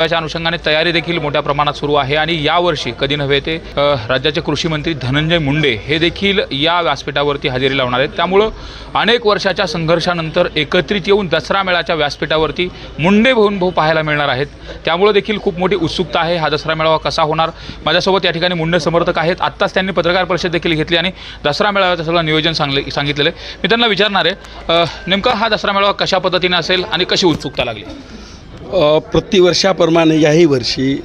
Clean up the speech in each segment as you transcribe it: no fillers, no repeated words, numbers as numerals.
त्याच्या अनुषंगाने तयारी देखील मोठ्या प्रमाणात सुरू आहे आणि यावर्षी कधी नव्हे ते राज्याचे कृषी मंत्री धनंजय मुंडे हे देखील या व्यासपीठावरती हजेरी लावणार आहेत। त्यामुळं अनेक वर्षाच्या संघर्षानंतर एकत्रित येऊन दसरा मेळाव्याच्या व्यासपीठावरती मुंडे भाऊ पाहायला मिळणार आहेत। त्यामुळे देखील खूप मोठी उत्सुकता आहे हा दसरा मेळावा कसा होणार। माझ्यासोबत या ठिकाणी मुंडे समर्थक आहेत। आत्ताच त्यांनी पत्रकार परिषद देखील घेतली आणि दसरा मेळाव्याचं सगळं नियोजन सांगितलेलं आहे। मी त्यांना विचारणार आहे नेमका हा दसरा मेळावा कशा पद्धतीने असेल आणि कशी उत्सुकता लागली। प्रतिवर्षाप्रमाणे याही वर्षी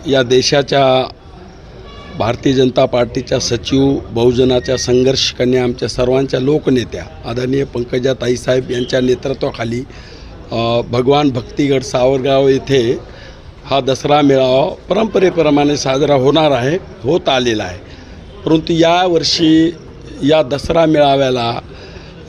या देशाच्या भारतीय जनता पार्टीच्या सचिव, बहुजनाच्या संघर्ष कन्या, आमच्या सर्वांच्या लोकनेत्या आदरणीय पंकजाताई साहेब यांच्या नेतृत्वाखाली भगवान भक्तिगड सावरगाव येथे हा दसरा मेळावा परंपरेप्रमाणे साजरा होत आलेला आहे। परंतु यावर्षी या दसरा मेळाव्याला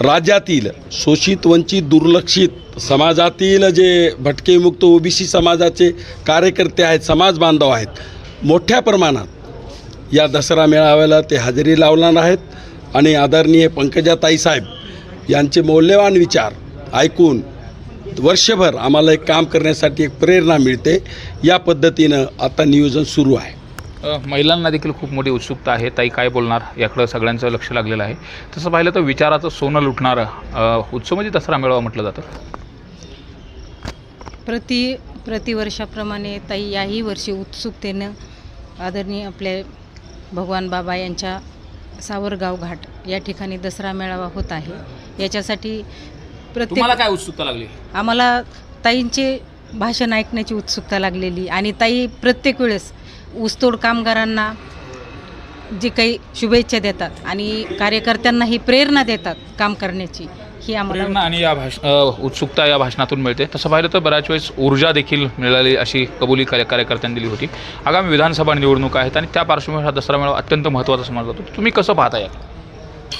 राज्यातील शोषित, वंचित, दुर्लक्षित समाजातील जे भटकेमुक्त ओबीसी समाजाचे कार्यकर्ते आहेत, समाज बांधव आहेत, मोठ्या प्रमाणात या दसरा मेळाव्याला ते हजेरी लावणार आहेत आणि आदरणीय पंकजाताई साहेब यांचे मौल्यवान विचार ऐकून वर्षभर आम्हाला एक काम करण्यासाठी एक प्रेरणा मिळते। या पद्धतीनं आता नियोजन सुरू आहे। महिलांना देखील खूप मोठी उत्सुकता आहे। ताई काय बोलणार याकडे सगळ्यांचं लक्ष लागलेलं आहे। तसं पाहिलं तर विचाराचं सोनं लुटणारं उत्सव म्हणजे दसरा मेळावा म्हटलं जातं। प्रतिवर्षाप्रमाणे ताई याही वर्षी उत्सुकतेनं आदरणीय आपले भगवान बाबा यांच्या सावरगाव घाट या ठिकाणी दसरा मेळावा होत आहे। याच्यासाठी तुम्हाला काय उत्सुकता लागली? आम्हाला ताईंचे भाषण ऐकण्याची उत्सुकता लागलेली आणि ताई प्रत्येक वेळेस ऊसतोड कामगारांना जे काही शुभेच्छा देतात आणि कार्यकर्त्यांनाही प्रेरणा देतात काम करण्याची, ही आम्हाला आणि या उत्सुकता या भाषणातून मिळते। तसं पाहिलं तर बऱ्याच वेळेस ऊर्जा देखील मिळाली अशी कबुली कार्यकर्त्यांनी दिली होती। आगामी विधानसभा निवडणुका आहेत आणि त्या पार्श्वभूमीवर हा दसरा मेळावा अत्यंत महत्त्वाचा समजला जातो। तुम्ही कसं पाहता या?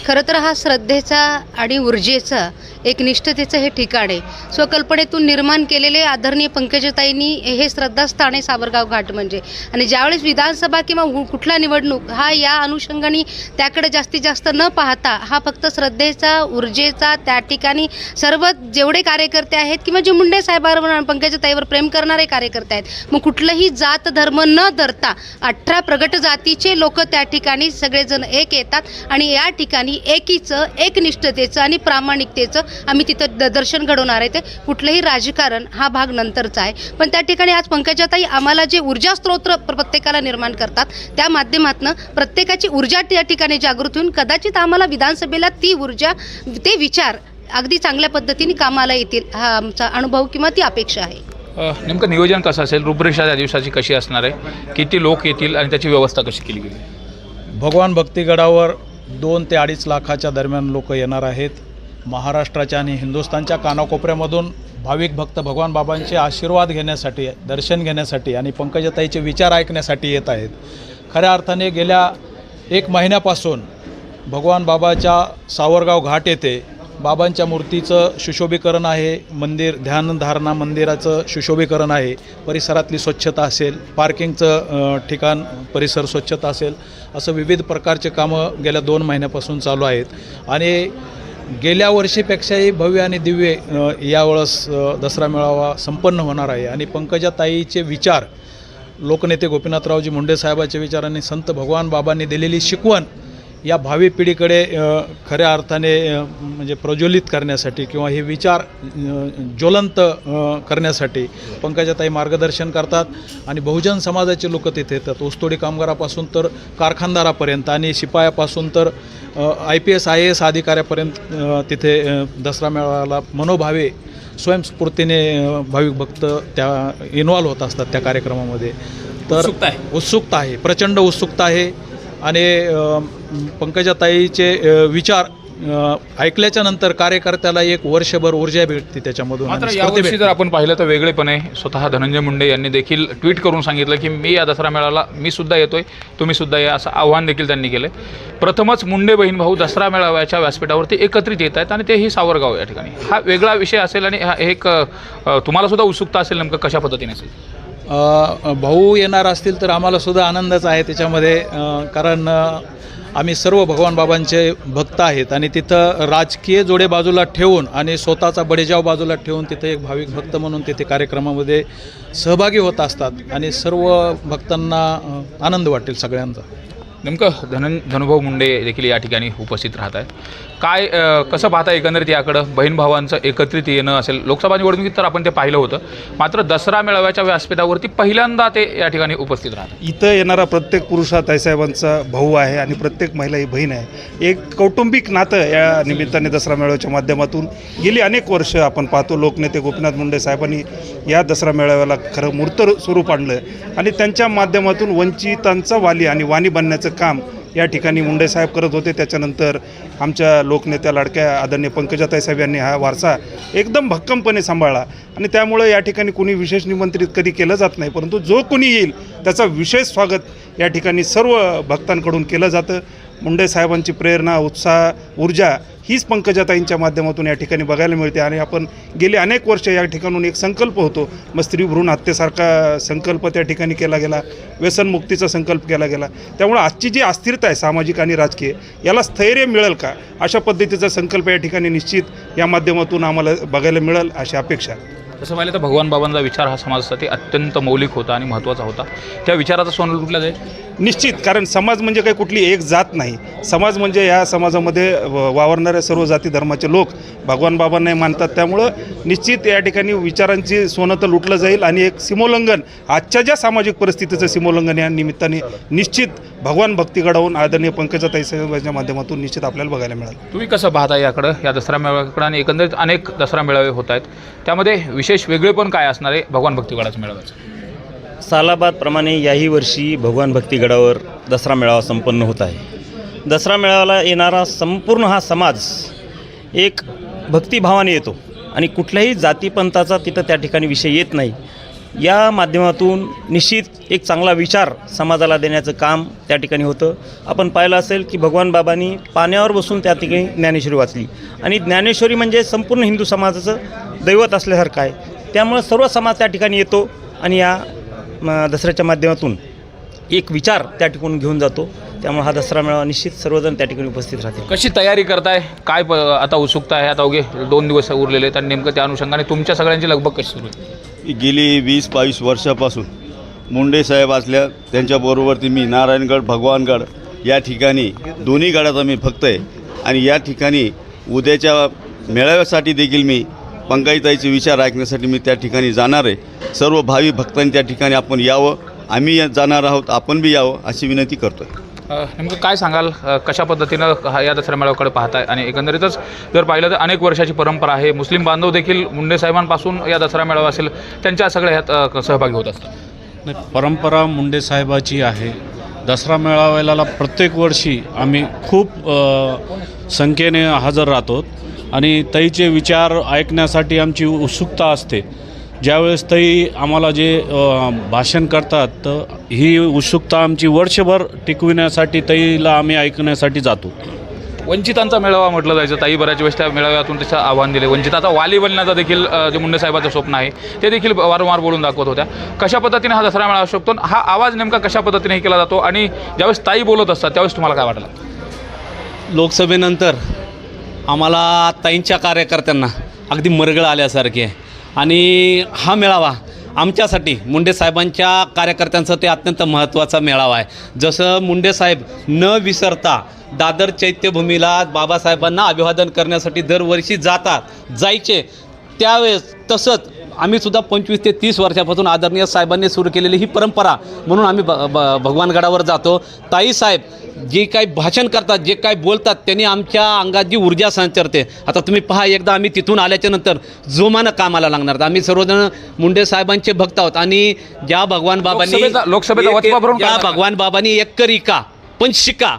खरं तर हा श्रद्धेचा आणि ऊर्जेचा एक निष्ठतेचं हे ठिकाण आहे। स्वकल्पनेतून निर्माण केलेले आदरणीय पंकजाताईंनी हे श्रद्धास्थान आहे सावरगाव घाट म्हणजे। आणि ज्यावेळेस विधानसभा किंवा कुठला निवडणूक हा या अनुषंगाने त्याकडे जास्तीत जास्त न पाहता हा फक्त श्रद्धेचा, ऊर्जेचा, त्या ठिकाणी सर्व जेवढे कार्यकर्ते आहेत किंवा जे मुंडे साहेबांवर पंकजाताईवर प्रेम करणारे कार्यकर्ते आहेत, मग कुठलंही जात धर्म न धरता 18 प्रगट जातीचे लोक त्या ठिकाणी सगळेजण एक येतात आणि या ठिकाणी एकीचं, एकनिष्ठतेचं आणि प्रामाणिकतेचं आम्ही तिथं दर्शन घडवणार आहे। ते कुठलंही राजकारण हा भाग नंतरचा आहे, पण त्या ठिकाणी आज पंकजाताई आम्हाला जे ऊर्जा स्त्रोत प्रत्येकाला निर्माण करतात त्या माध्यमातून प्रत्येकाची ऊर्जा त्या ठिकाणी जागृत होऊन कदाचित आम्हाला विधानसभेला ती ऊर्जा, ते विचार अगदी चांगल्या पद्धतीने कामाला येतील हा आमचा अनुभव किंवा ती अपेक्षा आहे। नेमकं नियोजन कसं असेल, रूपरेषा त्या दिवसाची कशी असणार आहे, किती लोक येतील आणि त्याची व्यवस्था कशी केली गेली? भगवान भक्तिगडावर 2 ते 2.5 लाखाच्या दरम्यान लोक येणार आहेत। महाराष्ट्राच्या आणि हिंदुस्थानच्या कानाकोपऱ्यामधून भाविक भक्त भगवान बाबांचे आशीर्वाद घेण्यासाठी, दर्शन घेण्यासाठी आणि पंकजाताईचे विचार ऐकण्यासाठी येत आहेत। खऱ्या अर्थाने गेल्या 1 महिन्यापासून भगवान बाबाच्या सावरगाव घाट येथे बाबांच्या मूर्तीचं सुशोभीकरण आहे, मंदिर ध्यानधारणा मंदिराचं सुशोभीकरण आहे, परिसरातली स्वच्छता असेल, पार्किंगचं ठिकाण परिसर स्वच्छता असेल, असं विविध प्रकारचे कामं गेल्या 2 महिन्यापासून चालू आहेत। आणि गेल्या वर्षीपेक्षाही भव्य आणि दिव्य यावेळेस दसरा मेळावा संपन्न होणार आहे। आणि पंकजाताईचे विचार, लोकनेते गोपीनाथरावजी मुंडे साहेबांचे विचार आणि संत भगवान बाबांनी दिलेली शिकवण या भावी पिढीकडे खऱ्या अर्थाने म्हणजे प्रज्वलित करण्यासाठी किंवा हे विचार ज्वलंत करण्यासाठी पंकजाताई मार्गदर्शन करतात। आणि बहुजन समाजाचे लोक तिथे येतात, ऊसतोडी कामगारापासून तर कारखानदारापर्यंत आणि शिपायापासून तर IPS IAS अधिकाऱ्यापर्यंत तिथे दसरा मेळाव्याला मनोभावे स्वयंस्फूर्तीने भाविक भक्त त्या इन्व्हॉल्व होत असतात त्या कार्यक्रमामध्ये। तर उत्सुकता आहे, प्रचंड उत्सुकता आहे। आणि पंकजाताईचे विचार ऐकल्याच्या नंतर कार्यकर्त्याला एक वर्षभर ऊर्जा भेटते त्याच्यामधून। मात्र यावर्षी जर आपण पाहिलं तर वेगळेपणे स्वतः धनंजय मुंडे यांनी देखील ट्विट करून सांगितलं की मी या दसरा मेळाव्याला मी सुद्धा येतोय, तुम्ही सुद्धा या, असं आव्हान देखील त्यांनी केलं। प्रथमच मुंडे बहीण भाऊ दसरा मेळाव्याच्या व्यासपीठावरती एकत्रित येत आहेत आणि तेही सावरगाव या ठिकाणी। हा वेगळा विषय असेल आणि हा एक तुम्हाला सुद्धा उत्सुकता असेल, नेमकं कशा पद्धतीने असेल? भाऊ येणार असतील तर आम्हाला सुद्धा आनंदच आहे त्याच्यामध्ये। कारण आम्ही सर्व भगवान बाबांचे भक्त आहेत आणि तिथं राजकीय जोडे बाजूला ठेवून आणि स्वतःचा बडेजाव बाजूला ठेवून तिथं एक भाविक भक्त म्हणून तिथे कार्यक्रमामध्ये सहभागी होत असतात आणि सर्व भक्तांना आनंद वाटेल सगळ्यांचा. नेमकं धनुभाऊ मुंडे देखील या ठिकाणी उपस्थित राहत आहेत. काय कसं पाहता एकंदरीत याकडं बहीण भावांचं एकत्रित येणं असेल, लोकसभा निवडणुकीत तर आपण ते पाहिलं होतं, मात्र दसरा मेळाव्याच्या व्यासपीठावरती पहिल्यांदा ते या ठिकाणी उपस्थित राहतात. इथं येणारा प्रत्येक पुरुष हा ताईसाहेबांचा भाऊ आहे आणि प्रत्येक महिला ही बहीण आहे. एक कौटुंबिक नातं या निमित्ताने दसरा मेळाव्याच्या माध्यमातून गेली अनेक वर्ष आपण पाहतो. लोकनेते गोपीनाथ मुंडे साहेबांनी या दसरा मेळाव्याला खरं मूर्त स्वरूप आणलं आणि त्यांच्या माध्यमातून वंचितांचा वाली आणि वाणी बनण्याचं काम या ठिकाणी मुंडे साहेब करत होते. त्याच्यानंतर आमच्या लोकनेत्या लाडक्या आदरणीय पंकजाताई साहेब यांनी हा वारसा एकदम भक्कमपणे सांभाळला आणि त्यामुळे या ठिकाणी कुणी विशेष निमंत्रित कधी केलं जात नाही, परंतु जो कुणी येईल त्याचा विशेष स्वागत या ठिकाणी सर्व भक्तांकडून केलं जातं. मुंडे साहेबांची प्रेरणा, उत्साह, ऊर्जा हीच पंकजाताईंच्या माध्यमातून या ठिकाणी बघायला मिळते आणि आपण गेली अनेक वर्ष या ठिकाणून एक संकल्प होतो, मग स्त्री भ्रूण हत्येसारखा संकल्प त्या ठिकाणी केला गेला, व्यसनमुक्तीचा संकल्प केला गेला. त्यामुळे आजची जी अस्थिरता आहे सामाजिक आणि राजकीय, याला स्थैर्य मिळेल का अशा पद्धतीचा संकल्प या ठिकाणी निश्चित या माध्यमातून आम्हाला बघायला मिळेल अशी अपेक्षा आहे. तसं पाहिलं तर भगवान बाबांचा विचार हा समाजासाठी अत्यंत मौलिक होता आणि महत्त्वाचा होता. त्या विचाराचा सोनं लुटला जाईल निश्चित, कारण समाज म्हणजे काही कुठली एक जात नाही. समाज म्हणजे या समाजामध्ये वावरणाऱ्या सर्व जाती धर्माचे लोक भगवान बाबांना मानतात. त्यामुळं निश्चित या ठिकाणी विचारांची सोनं तर लुटलं जाईल आणि एक सीमोल्लंघन, आजच्या ज्या सामाजिक परिस्थितीचं सीमोल्लंघन या निमित्ताने निश्चित भगवान भक्ती घडवून आदरणीय पंकजाताई साहेबांच्या माध्यमातून निश्चित आपल्याला बघायला मिळालं. तुम्ही कसं पाहता याकडं, या दसरा मेळाव्याकडं आणि एकंदरीत अनेक दसरा मेळावे होत आहेत, त्यामध्ये विशेष वेगळेपण काय असणार आहे भगवान भक्तीगडाचं मेळाव्याचं? सालाबादप्रमाणे याही वर्षी भगवान भक्तीगडावर दसरा मेळावा संपन्न होत आहे. दसरा मेळाव्याला येणारा संपूर्ण हा समाज एक भक्तिभावाने येतो आणि कुठल्याही जातीपंथाचा तिथं त्या ठिकाणी विषय येत नाही. या माध्यमातून निश्चित एक चांगला विचार समाजाला देण्याचं काम त्या ठिकाणी होतं. आपण पाहिलं असेल की भगवान बाबांनी पाण्यावर बसून त्या ठिकाणी ज्ञानेश्वरी वाचली आणि ज्ञानेश्वरी म्हणजे संपूर्ण हिंदू समाजाचं दैवत असल्यासारखं आहे. त्यामुळं सर्व समाज त्या ठिकाणी येतो आणि या दसऱ्याच्या माध्यमातून एक विचार त्या ठिकाणी घेऊन जातो. त्यामुळे हा दसरा मेळावा निश्चित सर्वजण त्या ठिकाणी उपस्थित राहतील. कशी तयारी करताय, काय आता उत्सुकता आहे? आता अवघे 2 दिवस उरलेले आहेत आणि नेमकं त्या अनुषंगाने तुमच्या सगळ्यांची लगबग कशी सुरू आहे? गेली 20-22 वर्षापासून मुंडे साहेब असल्या त्यांच्याबरोबर मी नारायणगड, भगवानगड या ठिकाणी दोन्ही गडाचा मी भक्त आहे आणि या ठिकाणी उद्याच्या मेळाव्यासाठी देखील मी पंकजाताईचे विचार ऐकण्यासाठी मी त्या ठिकाणी जाणार आहे. सर्व भावी भक्तांनी त्या ठिकाणी आपण यावं, आम्ही जाणार आहोत, आपण बी यावं अशी विनंती करतो आहे. नेमकं काय सांगाल, कशा पद्धतीनं या दसरा मेळाव्याकडे पाहताय? आणि एकंदरीतच जर पाहिलं तर अनेक वर्षाची परंपरा आहे, मुस्लिम बांधव देखील मुंडे साहेबांपासून या दसरा मेळावा असेल त्यांच्या सगळ्या ह्यात सहभागी होत असतात. नाही, परंपरा मुंडे साहेबाची आहे. दसरा मेळाव्याला प्रत्येक वर्षी आम्ही खूप संख्येने हजर राहतो आणि ताईचे विचार ऐकण्यासाठी आमची उत्सुकता असते. ज्यावेळेस ताई आम्हाला जे भाषण करतात तर ही उत्सुकता आमची वर्षभर टिकविण्यासाठी ताईला आम्ही ऐकण्यासाठी जातो. वंचितांचा मेळावा म्हटलं जायचं. ताई बऱ्याच वेळेस त्या मेळाव्यातून त्याचं आव्हान दिले. वंचिताचा वाली बनण्याचा देखील जे मुंडे साहेबाचं स्वप्न आहे ते देखील वारंवार बोलून दाखवत होत्या. कशा पद्धतीने हा दसरा मेळावा शकतो, हा आवाज नेमका कशा पद्धतीने केला जातो आणि ज्यावेळेस ताई बोलत असतात त्यावेळेस तुम्हाला काय वाटलं? लोकसभेनंतर आम्हाला ताईंच्या कार्यकर्त्यांना अगदी मरगळ आल्यासारखे आहे आणि हा मेळावा आमच्यासाठी मुंडे साहेबांच्या कार्यकर्त्यांचा ते अत्यंत महत्त्वाचा मेळावा आहे. जसं मुंडे साहेब न विसरता दादर चैत्यभूमीला बाबासाहेबांना अभिवादन करण्यासाठी दरवर्षी जायचे, त्यावेळेस तसंच आम्हीसुद्धा 25 ते 30 वर्षापासून आदरणीय साहेबांनी सुरू केलेली ही परंपरा म्हणून आम्ही भगवानगडावर जातो. ताईसाहेब जे काही भाषण करतात, जे काही बोलतात, त्यांनी आमच्या अंगात जी ऊर्जा संचारते. आता तुम्ही पहा, एकदा आम्ही तिथून आल्याच्यानंतर जोमानं कामाला लागणार. आम्ही सर्वजण मुंडे साहेबांचे भक्त आहोत आणि ज्या भगवान बाबांनी एक करी का पण शिका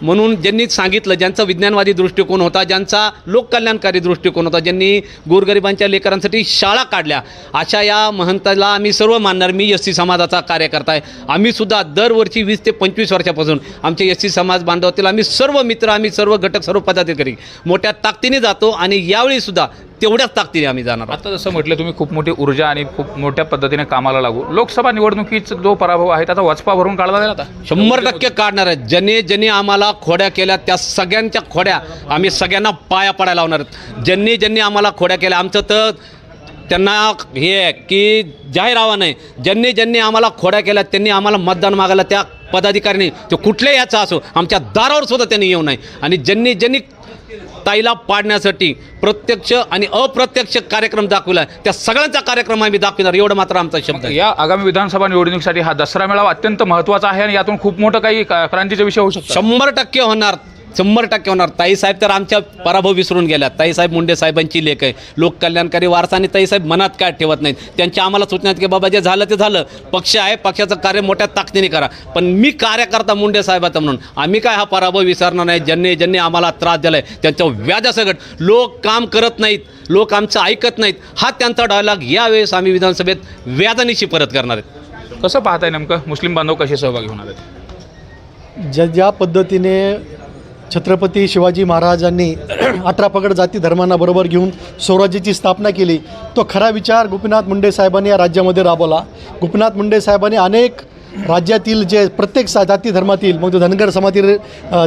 म्हणून ज्यांनी सांगितलं, ज्यांचा विज्ञानवादी दृष्टिकोन होता, ज्यांचा लोककल्याणकारी दृष्टिकोन होता, ज्यांनी गोरगरिबांच्या लेकरांसाठी शाळा काढल्या, अशा या महंताला आम्ही सर्व मानणार. मी एस सी समाजाचा कार्यकर्ता आहे. आम्हीसुद्धा दरवर्षी 20 ते 25 वर्षापासून आमचे एस सी समाज बांधवातील आम्ही सर्व मित्र, आम्ही सर्व घटक, सर्व पदाधिकारी मोठ्या ताकदीने जातो आणि यावेळीसुद्धा तेवढ्याच ताकदीने आम्ही जाणार आहोत. आता जसं म्हटलं तुम्ही खूप मोठी ऊर्जा आणि खूप मोठ्या पद्धतीने कामाला लागू. लोकसभा निवडणुकीचा जो पराभव आहे त्याचा वचपा भरून काढला जाईल आता 100% काढणार आहे. ज्यांनी आम्हाला खोड्या केल्या त्या सगळ्यांच्या खोड्या आम्ही सगळ्यांना पाया पडायला लावणार आहेत. ज्यांनी आम्हाला खोड्या केल्या आमचं तर त्यांना हे आहे की जाहीर आव्हान आहे. ज्यांनी आम्हाला खोड्या केल्या त्यांनी आम्हाला मतदान मागायला त्या पदाधिकाऱ्यांनी तो कुठल्याही याचा असो आमच्या दारावर सुद्धा त्यांनी येऊ नये. आणि ज्यांनी ताईला पाडण्यासाठी प्रत्यक्ष आणि अप्रत्यक्ष कार्यक्रम दाखवला त्या सगळ्यांचा कार्यक्रम आम्ही दाखविणार एवढं मात्र आमचा शब्द आहे. या आगामी विधानसभा निवडणुकीसाठी हा दसरा मेळावा अत्यंत महत्त्वाचा आहे आणि यातून खूप मोठं काही क्रांतीचा विषय होऊ शकतो. 100% होणार. 100% होणार. ताईसाहेब तर आमच्या पराभव विसरून गेल्या. ताईसाहेब मुंडे साहेबांची लेख आहे. लोककल्याणकारी वारसा आणि ताईसाहेब मनात काय ठेवत नाहीत. त्यांच्या आम्हाला सूचना आहेत की बाबा जे झालं ते झालं. पक्ष आहे, पक्षाचं कार्य मोठ्या ताकदीने करा. पण मी कार्यकर्ता मुंडे साहेबाचा म्हणून आम्ही काय हा पराभव विसरणार नाही. ज्यांनी आम्हाला त्रास दिला आहे त्यांच्या व्याजासकट लोक काम करत नाहीत, लोक आमचं ऐकत नाहीत. हा त्यांचा डायलॉग यावेळेस आम्ही विधानसभेत व्याजानिशी परत करणार आहेत. कसं पाहताय नेमकं मुस्लिम बांधव कसे सहभागी होणार आहेत? ज्या पद्धतीने छत्रपती शिवाजी महाराजांनी 18 पगड जाती धर्मांना बरोबर घेऊन स्वराज्याची स्थापना केली, तो खरा विचार गोपीनाथ मुंडे साहेबांनी या राज्यामध्ये राबवला. गोपीनाथ मुंडे साहेबांनी अनेक राज्यातील जे प्रत्येक जाती धर्मातील मग धनगर समाजातील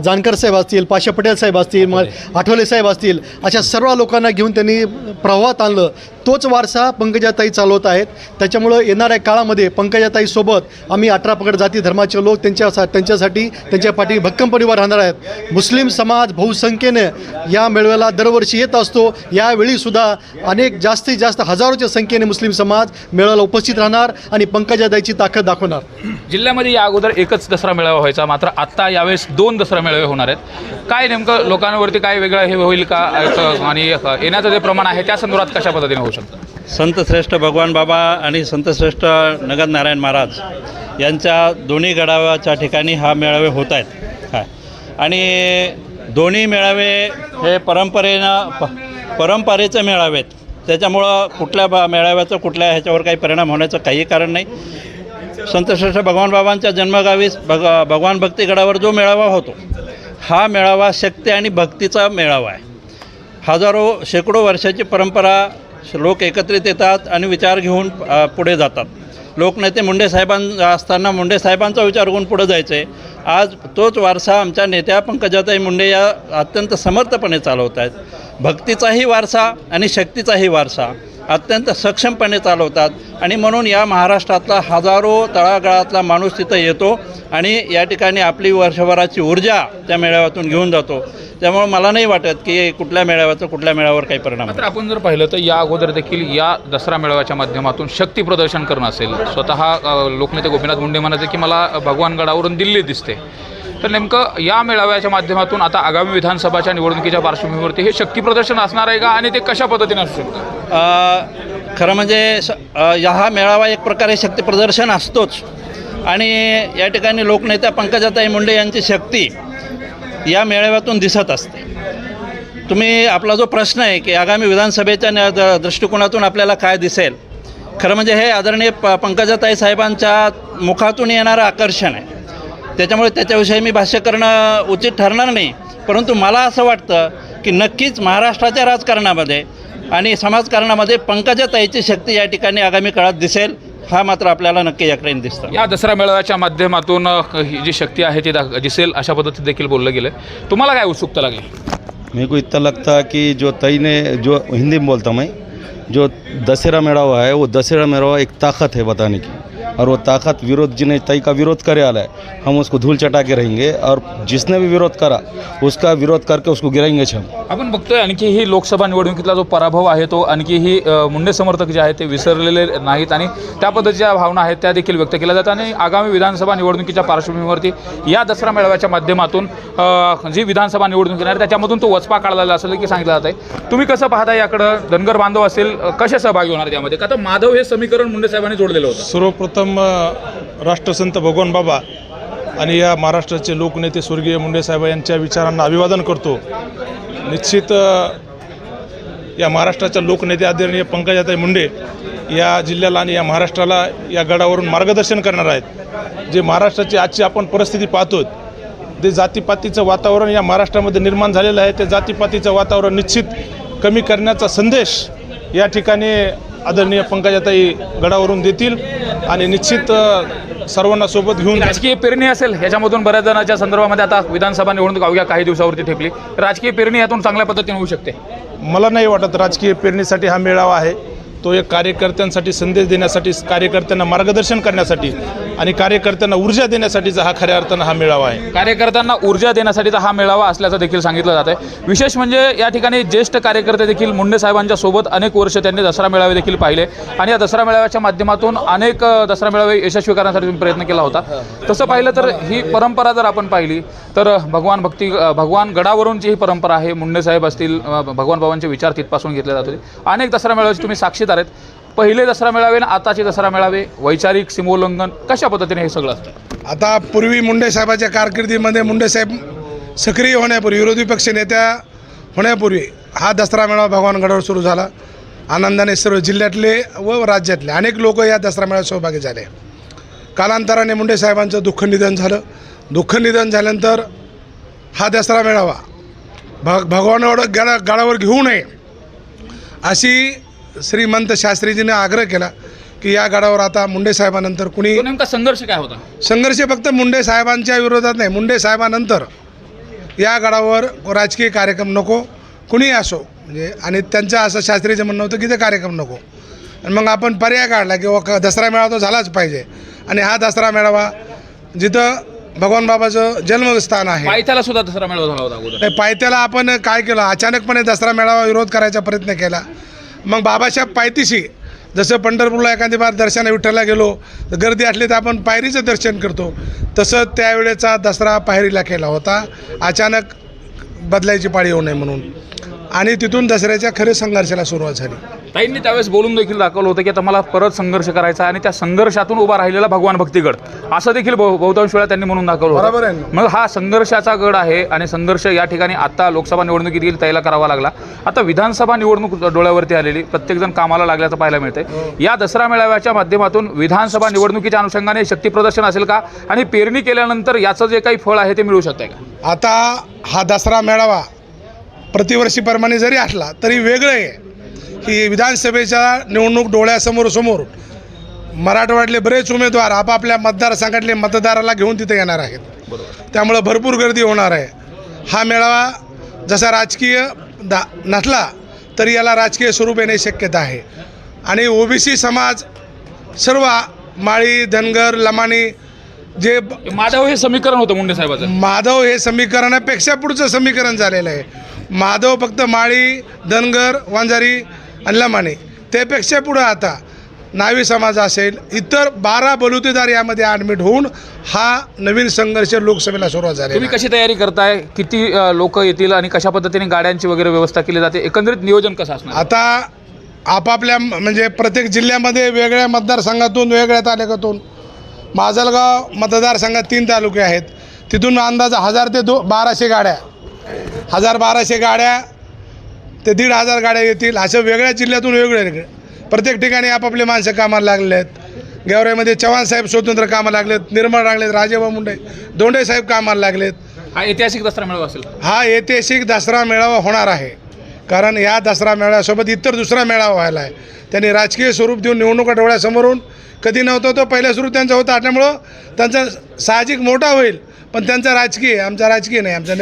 जानकर साहेब असतील, पाशा पटेल साहेब असतील, मग आठवले साहेब असतील, अशा सर्व लोकांना घेऊन त्यांनी प्रवाहात आणलं. तोच वारसा पंकजाताई चालवत आहेत. त्याच्यामुळं येणाऱ्या काळामध्ये पंकजाताईसोबत आम्ही 18 पगड जाती धर्माचे लोक त्यांच्यासाठी त्यांच्या पाठी भक्कमपणे उभा राहणार आहेत. मुस्लिम समाज बहुसंख्येने या मेळाव्याला दरवर्षी येत असतो. यावेळीसुद्धा अनेक जास्तीत जास्त हजारोच्या संख्येने मुस्लिम समाज मेळाव्याला उपस्थित राहणार आणि पंकजाताईची ताकद दाखवणार. जिल्ह्यामध्ये या अगोदर एकच दसरा मेळावा व्हायचा, मात्र आत्ता यावेळेस 2 दसरा मेळावे होणार आहेत. काय नेमकं लोकांवरती काय वेगळं हे होईल का आणि येण्याचं जे प्रमाण आहे त्या संदर्भात कशा पद्धतीने होऊ शकतं? संतश्रेष्ठ भगवान बाबा आणि संतश्रेष्ठ नगद नारायण महाराज यांच्या दोन्ही गडावाच्या ठिकाणी हा मेळावे होत आहेत. आणि दोन्ही मेळावे हे परंपरेचे मेळावे आहेत. त्याच्यामुळं कुठल्या मेळाव्याचं कुठल्या ह्याच्यावर काही परिणाम होण्याचं काही कारण नाही. संतश्रेष्ठ भगवान बाबांच्या जन्मगावी भगवान भक्तीगडावर जो मेळावा होतो हा मेळावा शक्ती आणि भक्तीचा मेळावा आहे. शेकडो वर्षाची परंपरा, लोक एकत्रित येतात आणि विचार घेऊन पुढे जातात. लोकनेते मुंडे असताना मुंडे साहेबांचा विचार घेऊन पुढे जायचं आहे. आज तोच वारसा आमच्या नेत्या पंकजाताई मुंडे या अत्यंत समर्थपणे चालवत आहेत. भक्तीचाही वारसा आणि शक्तीचाही वारसा अत्यंत सक्षमपणे चालवतात. आणि म्हणून या महाराष्ट्रातला हजारो तळागाळातला माणूस तिथं येतो आणि या ठिकाणी आपली वर्षभराची ऊर्जा त्या मेळाव्यातून घेऊन जातो. त्यामुळे मला नाही वाटत की कुठल्या मेळाव्याचा कुठल्या मेळाव्यावर काही परिणाम. मात्र आपण जर पाहिलं तर या अगोदर देखील या दसरा मेळाव्याच्या माध्यमातून शक्ती प्रदर्शन करणं असेल. स्वतः लोकनेते गोपीनाथ मुंडे म्हणाले की मला भगवानगडावरून दिल्ली दिसते. तर नेमकं या मेळाव्याच्या माध्यमातून आता आगामी विधानसभाच्या निवडणुकीच्या पार्श्वभूमीवरती हे शक्ती प्रदर्शन असणार आहे का आणि ते कशा पद्धतीने असू शकतं? खरं म्हणजे हा मेळावा एक प्रकारे शक्ती प्रदर्शन असतोच. आणि या ठिकाणी लोकनेत्या पंकजाताई मुंडे यांची शक्ती या मेळाव्यातून दिसत असते. तुम्ही आपला जो प्रश्न आहे की आगामी विधानसभेच्या दृष्टिकोनातून आपल्याला काय दिसेल, खरं म्हणजे हे आदरणीय पंकजाताई साहेबांच्या मुखातून येणारं आकर्षण आहे. त्याच्यामुळे त्याच्याविषयी मी भाष्य करणं उचित ठरणार नाही. परंतु मला असं वाटतं की नक्कीच महाराष्ट्राच्या राजकारणामध्ये आणि समाजकारणामध्ये पंकजाताईची शक्ती या ठिकाणी आगामी काळात दिसेल. हा मात्र आपल्याला नक्की याकडे दिसतं. या दसरा मेळाव्याच्या माध्यमातून ही जी शक्ती आहे ती दिसेल अशा पद्धतीत देखील बोललं गेलं. तुम्हाला काय उत्सुकता लागली? मेरे को इतना लगता है कि जो तई ने जो हिंदी में बोलता मैं जो दशहरा मेळावा है वो दशहरा मेळावा एक ताकत है बताने की. और वो ताकत विरोध जिन्हें तई का विरोध करे आला है हम उसको धूल चटा के रहेंगे. और जिसने भी विरोध करा उसका विरोध करके उसको गिराएंगे हम. आपण बघतोय आणखी ही लोकसभा निवडणुकीतला जो पराभव आहे तो आणखीही मुंडे समर्थक जे आहेत ते विसरलेले नाहीत आणि त्या पद्धतीच्या भावना आहेत त्या देखील व्यक्त केल्या जातात. आणि आगामी विधानसभा निवडणुकीच्या पार्श्वभूमीवरती या दसरा मेळाव्याच्या माध्यमातून जी विधानसभा निवडणूक येणार त्याच्यामधून तो वचपा काढलेला असेल की सांगितलं जात आहे. तुम्ही कसं पाहता याकडं? धनगर बांधव असेल कसे सहभागी होणार त्यामध्ये? का तर माधव हे समीकरण मुंडे साहेबांनी जोडलेलं होतं. सर्वप्रथम राष्ट्रसंत भगवान बाबा आणि या महाराष्ट्राचे लोकनेते स्वर्गीय मुंडे साहेब यांच्या विचारांना अभिवादन करतो. निश्चित या महाराष्ट्राच्या लोकनेते आदरणीय पंकजाताई मुंडे या जिल्ह्याला आणि या महाराष्ट्राला या गडावरून मार्गदर्शन करणार आहेत. जे महाराष्ट्राची आजची आपण परिस्थिती पाहतो ते जातीपातीचं वातावरण या महाराष्ट्रामध्ये निर्माण झालेलं आहे. ते जातीपातीचं वातावरण निश्चित कमी करण्याचा संदेश या ठिकाणी आदरणीय पंकजाताई गडावरून देतील आणि निश्चित सर्वांना सोबत घेऊन राजकीय पेरणी असेल याच्यामधून बऱ्याच जणांच्या संदर्भामध्ये आता विधानसभा निवडणूक अवघ्या काही दिवसावरती ठेपली. राजकीय पेरणी यातून चांगल्या पद्धतीने होऊ शकते. मला नाही वाटत राजकीय पेरणीसाठी हा मेळावा आहे. तो एक कार्यकर्त्यांसाठी संदेश देण्यासाठी, कार्यकर्त्यांना मार्गदर्शन करण्यासाठी आणि कार्यकर्त्यांना ऊर्जा देण्यासाठीचा हा खऱ्या अर्थानं हा मेळावा आहे. कार्यकर्त्यांना ऊर्जा देण्यासाठीचा हा मेळावा असल्याचं देखील सांगितलं जात आहे. विशेष म्हणजे या ठिकाणी ज्येष्ठ कार्यकर्ते देखील मुंडे साहेबांच्या सोबत अनेक वर्ष त्यांनी दसरा मेळावे देखील पाहिले आणि या दसरा मेळाव्याच्या माध्यमातून अनेक दसरा मेळावे यशस्वी करण्यासाठी तुम्ही प्रयत्न केला होता. तसं पाहिलं तर ही परंपरा जर आपण पाहिली तर भगवान गडावरूनची ही परंपरा आहे. मुंडे साहेब असतील, भगवान बाबांचे विचार तिथपासून घेतले जात होते. अनेक दसरा मेळाव्याचे तुम्ही साक्षीदार आहेत. पहिले दसरा मेळावे आणि आताचे दसरा मेळावे, वैचारिक सीमोल्लंघन कशा पद्धतीने हे सगळं असतं? आता पूर्वी मुंडे साहेबाच्या कारकिर्दीमध्ये मुंडे साहेब सक्रिय होण्यापूर्वी, विरोधी पक्ष नेत्या होण्यापूर्वी हा दसरा मेळावा भगवान गडावर सुरू झाला. आनंदाने सर्व जिल्ह्यातले व राज्यातले अनेक लोक या दसरा मेळाव्यात सहभागी झाले. कालांतराने मुंडे साहेबांचं दुःख निधन झालं. दुःख निधन झाल्यानंतर हा दसरा मेळावा भगवान गडावर घेऊ नये अशी श्रीमंत शास्त्रीजीने आग्रह केला की या गडावर आता मुंडे साहेबानंतर कुणी. नेमका संघर्ष काय होता? संघर्ष फक्त मुंडे साहेबांच्या विरोधात नाही, मुंडे साहेबानंतर या गडावर राजकीय कार्यक्रम नको, कुणी असो म्हणजे. आणि त्यांचं असं शास्त्रीचं म्हणणं होतं की ते कार्यक्रम नको. आणि मग आपण पर्याय काढला की दसरा मेळावा तो झालाच पाहिजे. आणि हा दसरा मेळावा जिथं भगवान बाबाचं जन्मस्थान आहे, पायथ्याला सुद्धा दसरा मेळावा झाला होता अगोदर. नाही, पायथ्याला आपण काय केलं, अचानकपणे दसरा मेळावा विरोध करायचा प्रयत्न केला. मग बाबाच्या पायथीशी जसं पंढरपूरला एखादी बार दर्शना विठ्ठलला गेलो तर गर्दी असली तर आपण पायरीचं दर्शन करतो, तसं त्यावेळेचा दसरा पायरीला केला होता, अचानक बदलायची पाळी येऊ नये म्हणून. आणि तिथून दसऱ्याच्या खरे संघर्षाला सुरुवात झाली. ताईंनी त्यावेळेस बोलून देखील दाखवलं होतं की आता मला परत संघर्ष करायचा आणि त्या संघर्षातून उभा राहिलेला भगवान भक्तीगड असं देखील बहुतांश वेळा त्यांनी म्हणून दाखवलं होतं. बरोबर आहे. मग हा संघर्षाचा गड आहे आणि संघर्ष या ठिकाणी आता लोकसभा निवडणुकीत देखील ताईला करावा लागला. आता विधानसभा निवडणूक डोळ्यावरती आलेली, प्रत्येकजण कामाला लागल्याचं पाहायला मिळतंय. या दसरा मेळाव्याच्या माध्यमातून विधानसभा निवडणुकीच्या अनुषंगाने शक्ती प्रदर्शन असेल का आणि पेरणी केल्यानंतर याचं जे काही फळ आहे ते मिळू शकतंय का? आता हा दसरा मेळावा प्रतिवर्षीप्रमाणे जरी असला तरी वेगळं आहे की विधानसभेच्या निवडणूक डोळ्यासमोर मराठवाड्यातले बरेच उमेदवार आपापल्या मतदारसंघातले मतदाराला घेऊन तिथे येणार आहेत. त्यामुळं भरपूर गर्दी होणार आहे. हा मेळावा जसा राजकीय नसला तरी याला राजकीय स्वरूप येण्याची शक्यता आहे. आणि ओबीसी समाज सर्व माळी, धनगर, लमाणी जे माधव हे समीकरण होतं मुंडे साहेबाचं. माधव हे समीकरणापेक्षा पुढचं समीकरण झालेलं आहे. माधव फक्त माळी, धनगर, वंजारी आणि लमाणी, त्यापेक्षा पुढं आता नावी समाज असेल, इतर 12 बलुतेदार यामध्ये ॲडमिट होऊन हा नवीन संघर्ष लोकसभेला सुरुवात झाली. तुम्ही कशी तयारी करताय? किती लोक येतील आणि कशा पद्धतीने गाड्यांची वगैरे व्यवस्था केली जाते? एकंदरीत नियोजन कसं असणार? आता आपापल्या म्हणजे प्रत्येक जिल्ह्यामध्ये वेगळ्या मतदारसंघातून, वेगळ्या तालुक्यातून, माजलगाव मतदारसंघात 3 तालुके आहेत, तिथून अंदाज 1000 ते 1200 गाड्या, 1000-1200 गाड्या ते 1500 गाड्या येतील. अशा वेगळ्या जिल्ह्यातून वेगवेगळे प्रत्येक ठिकाणी आपापले माणसं कामाला लागले आहेत. गेवराईमध्ये चव्हाण साहेब स्वतंत्र कामाला लागलेत, निर्मळ लागलेत, राजेभाऊ दोंडे साहेब कामाला लागलेत. हा ऐतिहासिक दसरा मेळावा असेल. हा ऐतिहासिक दसरा मेळावा होणार आहे. कारण या दसरा मेळाव्यासोबत इतर दुसरा मेळावा व्हायला आहे. त्यांनी राजकीय स्वरूप देऊन निवडणुका डोळ्यासमोरून कधी नव्हतं, तो पहिला स्वरूप त्यांचा होता असल्यामुळं त्यांचा साहजिक मोठा होईल. पण त्यांचा राजकीय, आमचा राजकीय नाही, आमचा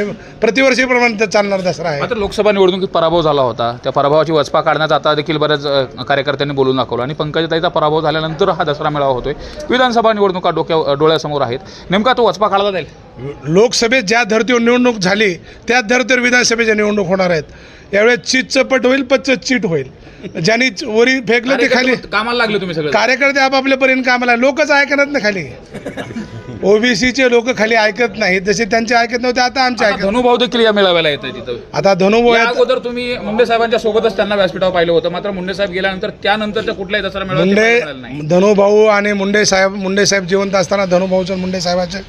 प्रतिवर्षीप्रमाणे चालणार दसरा आहे. मात्र लोकसभा निवडणुकीत पराभव झाला होता, त्या पराभवाची वचपा काढण्याचा आता देखील बऱ्याच कार्यकर्त्यांनी बोलून दाखवलं आणि पंकजाताईचा पराभव झाल्यानंतर हा दसरा मेळावा होतोय. विधानसभा निवडणुका डोळ्यासमोर आहेत. नेमका तो वचपा काढला जाईल? लोकसभेत ज्या धर्तीवर निवडणूक झाली त्याच धर्तीवर विधानसभेच्या निवडणूक होणार आहेत. यावेळेस चीटचं पट होईल, पच्चं चीट होईल. ज्यांनी वरी फेकलं ते खाली कामाला लागले. तुम्ही सगळे कार्यकर्ते आपापल्यापर्यंत कामाला, लोकच ऐकत ना खाली. ओबीसीचे लोक खाली ऐकत नाहीत, जसे त्यांचे ऐकत नव्हते आता आमचे ऐकत. धनुभाऊ देखील या मेळाव्याला येत आहे तिथं. आता धनुभाऊ अगोदर तुम्ही मुंडे साहेबांच्या सोबतच त्यांना व्यासपीठावर पाहिलं होतं, मात्र मुंडे साहेब गेल्यानंतर त्यानंतरच्या कुठल्याही दसरा मेळाव्यात धनुभाऊ आणि मुंडे साहेब जिवंत असताना धनुभाऊचं मुंडे साहेबांचे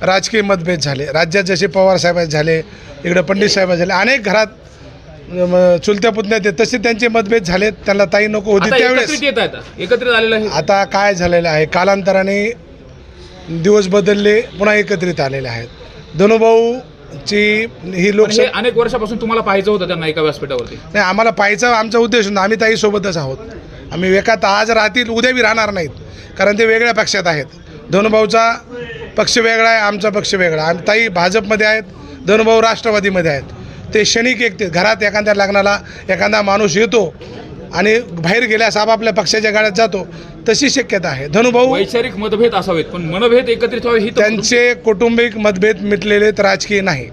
राजकीय मतभेद झाले. राज्यात जसे पवार साहेब झाले, इकडे पंडित साहेब झाले, अनेक घरात चुलत्या पुतण्यात येत, तसे त्यांचे मतभेद झाले. त्यांना ताई नको होती त्यावेळेस एकत्रित आलेलं आहे. आता काय झालेलं आहे, कालांतराने दिवस बदलले, पुन्हा एकत्रित आलेले आहेत. धनुभाऊ ची ही पण लोकसभा हे अनेक वर्षापासून तुम्हाला पाहायचं होतं त्यांना एका व्यासपीठावरती. नाही, आम्हाला पाहायचा आमचा उद्देश होता. आम्ही ताईसोबतच आहोत. आम्ही एकात आज राहतील, उद्या बी राहणार नाहीत, कारण ते वेगळ्या पक्षात आहेत. धनुभाऊचा पक्ष वेगळा आहे, आमचा पक्ष वेगळा. आम्ही ताई भाजपमध्ये आहेत, धनुभाऊ राष्ट्रवादीमध्ये आहेत. ते क्षणिक एकते घरात एखाद्या लग्नाला एखादा माणूस येतो आणि बाहेर गेल्यास आपापल्या पक्षाच्या गाड्यात जातो, तशी शक्यता आहे. धनुभाऊ वैचारिक मतभेद असावेत पण मनभेद एकत्रित व्हावे ही तर त्यांचे कौटुंबिक मतभेद मिटलेले तर राजकीय नाही.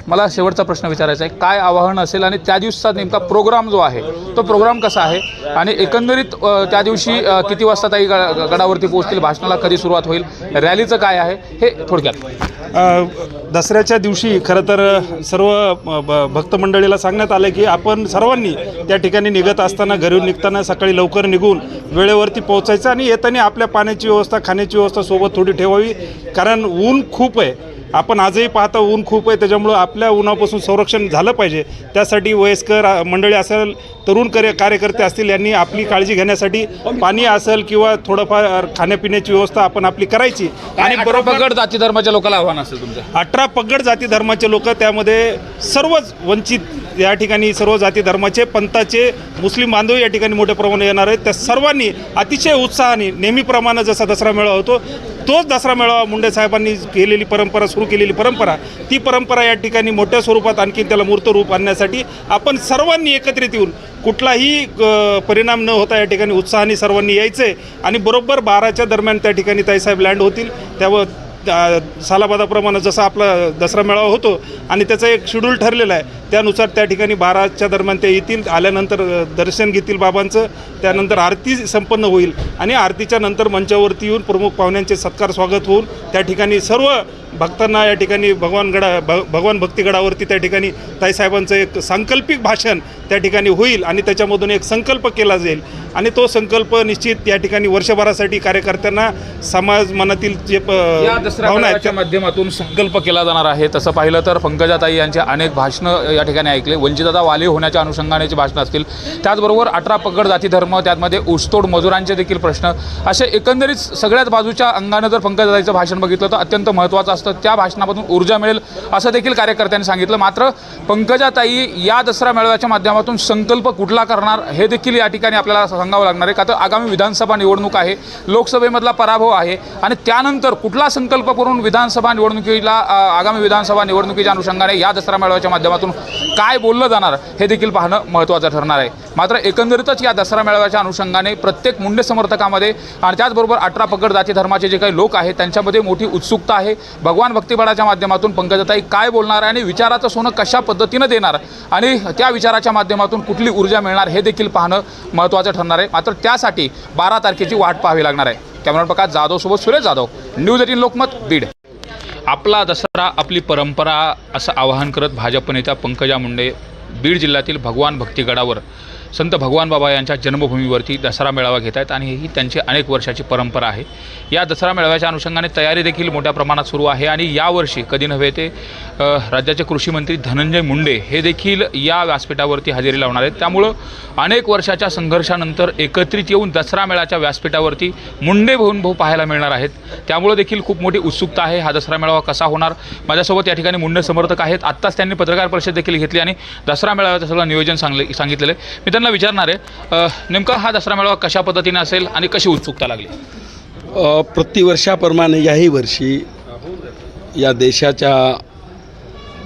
मला शेवटचा प्रश्न विचारायचा आहे, काय आवाहन असेल आणि त्या दिवसाचा नेमका प्रोग्राम जो आहे तो प्रोग्राम कसा आहे आणि एकंदरीत त्या दिवशी किती वाजता ताई गडावरती पोहोचतील, भाषणाला कधी सुरुवात होईल, रॅलीचं काय आहे हे थोडक्यात. दसऱ्याच्या दिवशी खरं तर सर्व भक्त मंडळीला सांगण्यात आलं की आपण सर्वांनी त्या ठिकाणी निघत असताना, घरून निघताना सकाळी लवकर निघून वेळेवरती पोहोचायचं आणि येताना आपल्या पाण्याची व्यवस्था, खाण्याची व्यवस्था सोबत थोडी ठेवावी, कारण ऊन खूप आहे. आपण आजही पाहता ऊन खूप आहे, त्याच्यामुळं आपल्या उन्हापासून संरक्षण झालं पाहिजे. त्यासाठी वयस्कर मंडळी असेल, तरुण कार्यकर्ते असतील, यांनी आपली काळजी घेण्यासाठी पाणी असेल किंवा थोडंफार खाण्यापिण्याची व्यवस्था आपण आपली करायची. आणि बरोबर जाती धर्माच्या लोकांना आव्हान असेल तुमचं? 18 पगड जाती धर्माचे लोक, त्यामध्ये सर्वच वंचित या ठिकाणी सर्व जाती धर्माचे, पंथाचे, मुस्लिम बांधव या ठिकाणी मोठ्या प्रमाणात येणार आहेत. त्या सर्वांनी अतिशय उत्साहाने नेहमीप्रमाणे जसा दसरा मेळावा होतो तोच दसरा मेळावा मुंडे साहेबांनी केलेली परंपरा, सुरू केलेली परंपरा, ती परंपरा या ठिकाणी मोठ्या स्वरूपात आणखी त्याला मूर्त रूप आणण्यासाठी आपण सर्वांनी एकत्रित येऊन कुठलाही परिणाम न होता या ठिकाणी उत्साहाने सर्वांनी यायचं आहे. आणि बरोबर 12च्या दरम्यान त्या ठिकाणी ताईसाहेब लँड होतील. त्यावर सालाबादाप्रमाणे जसा आपला दसरा मेळावा होतो आणि त्याचं एक शेड्यूल ठरलेलं आहे, त्यानुसार त्या ठिकाणी 12च्या दरम्यान ते येतील. आल्यानंतर दर्शन घेतील बाबांचं, त्यानंतर आरती संपन्न होईल आणि आरतीच्या नंतर मंचावरती येऊन प्रमुख पाहुण्यांचे सत्कार स्वागत होऊन त्या ठिकाणी सर्व भक्तांना या ठिकाणी भगवान भक्तिगडावरती त्या ठिकाणी ताईसाहेबांचं एक सांकल्पिक भाषण त्या ठिकाणी होईल आणि त्याच्यामधून एक संकल्प केला जाईल आणि तो संकल्प निश्चित या ठिकाणी वर्षभरासाठी कार्यकर्त्यांना समाज मनातील जे भावना आहेत त्या माध्यमातून संकल्प केला जाणार आहे. तसं पाहिलं तर पंकजाताई यांचे अनेक भाषणं या ठिकाणी ऐकले. वंचितता वाली होण्याच्या अनुषंगानेची भाषणं असतील, त्याचबरोबर 18 पगड जाती धर्म, त्यामध्ये ऊसतोड मजुरांचे देखील प्रश्न, असे एकंदरीत सगळ्याच बाजूच्या अंगानं जर पंकजाताईचं भाषण बघितलं तर अत्यंत महत्त्वाचं असतं. त्या भाषणामधून ऊर्जा मिळेल असं देखील कार्यकर्त्यांनी सांगितलं. मात्र पंकजाताई या दसरा मेळाव्याच्या माध्यमातून संकल्प कुठला करणार हे देखील या ठिकाणी आपल्याला सांगावं लागणार आहे. का तर आगामी विधानसभा निवडणूक आहे, लोकसभेमधला पराभव आहे आणि त्यानंतर कुठला संकल्प करून विधानसभा निवडणुकीला आगामी विधानसभा निवडणुकीच्या अनुषंगाने या दसरा मेळाव्याच्या माध्यमातून काय बोललं जाणार हे देखील पाहणं महत्त्वाचं ठरणार आहे. मात्र एकंदरीतच या दसरा मेळाव्याच्या अनुषंगाने प्रत्येक मुंडे समर्थकामध्ये आणि त्याचबरोबर 18 पगड जाती धर्माचे जे काही लोक आहेत त्यांच्यामध्ये मोठी उत्सुकता आहे. भगवान भक्तिबळाच्या माध्यमातून पंकजाताई काय बोलणार आणि विचाराचं सोनं कशा पद्धतीनं देणार आणि त्या विचाराच्या माध्यमातून कुठली ऊर्जा मिळणार हे देखील पाहणं महत्त्वाचं ठरणार आहे. मात्र त्यासाठी 12 तारखेची वाट पाहावी लागणार आहे. कॅमेरा प्रकाश जाधव सोबत सुरेश जाधव, न्यूज 18 लोकमत, बीड. आपला दसरा आपली परंपरा असं आवाहन करत भाजप नेत्या पंकजा मुंडे बीड जिल्ह्यातील भगवान भक्तिगडावर संत भगवान बाबा यांच्या जन्मभूमीवरती दसरा मेळावा घेत आहेत आणि ही त्यांची अनेक वर्षाची परंपरा आहे. या दसरा मेळाव्याच्या अनुषंगाने तयारी देखील मोठ्या प्रमाणात सुरू आहे आणि यावर्षी कधी नव्हे ते राज्याचे कृषी मंत्री धनंजय मुंडे हे देखील या व्यासपीठावरती हजेरी लावणार आहेत. त्यामुळं अनेक वर्षाच्या संघर्षानंतर एकत्रित येऊन दसरा मेळाव्याच्या व्यासपीठावरती मुंडे भाऊ पाहायला मिळणार आहेत. त्यामुळं देखील खूप मोठी उत्सुकता आहे. हा दसरा मेळावा कसा होणार, माझ्यासोबत या ठिकाणी मुंडे समर्थक आहेत. आत्ताच त्यांनी पत्रकार परिषद देखील घेतली आणि दसरा मेळाव्याचं सगळं नियोजन सांगितलेलं आहे. मी त्यांना विचारणार आहे नेमका हा दसरा मेळावा कशा पद्धतीने असेल आणि कशी उत्सुकता लागली. प्रतिवर्षाप्रमाणे याही वर्षी या देशाच्या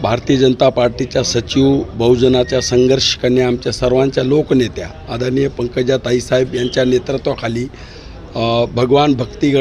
भारतीय जनता पार्टीच्या सचिव, बहुजनाच्या संघर्ष कन्या, आमच्या सर्वांच्या लोकनेत्या आदरणीय पंकजा ताईसाहेब यांच्या नेतृत्वाखाली भगवान भक्तिगड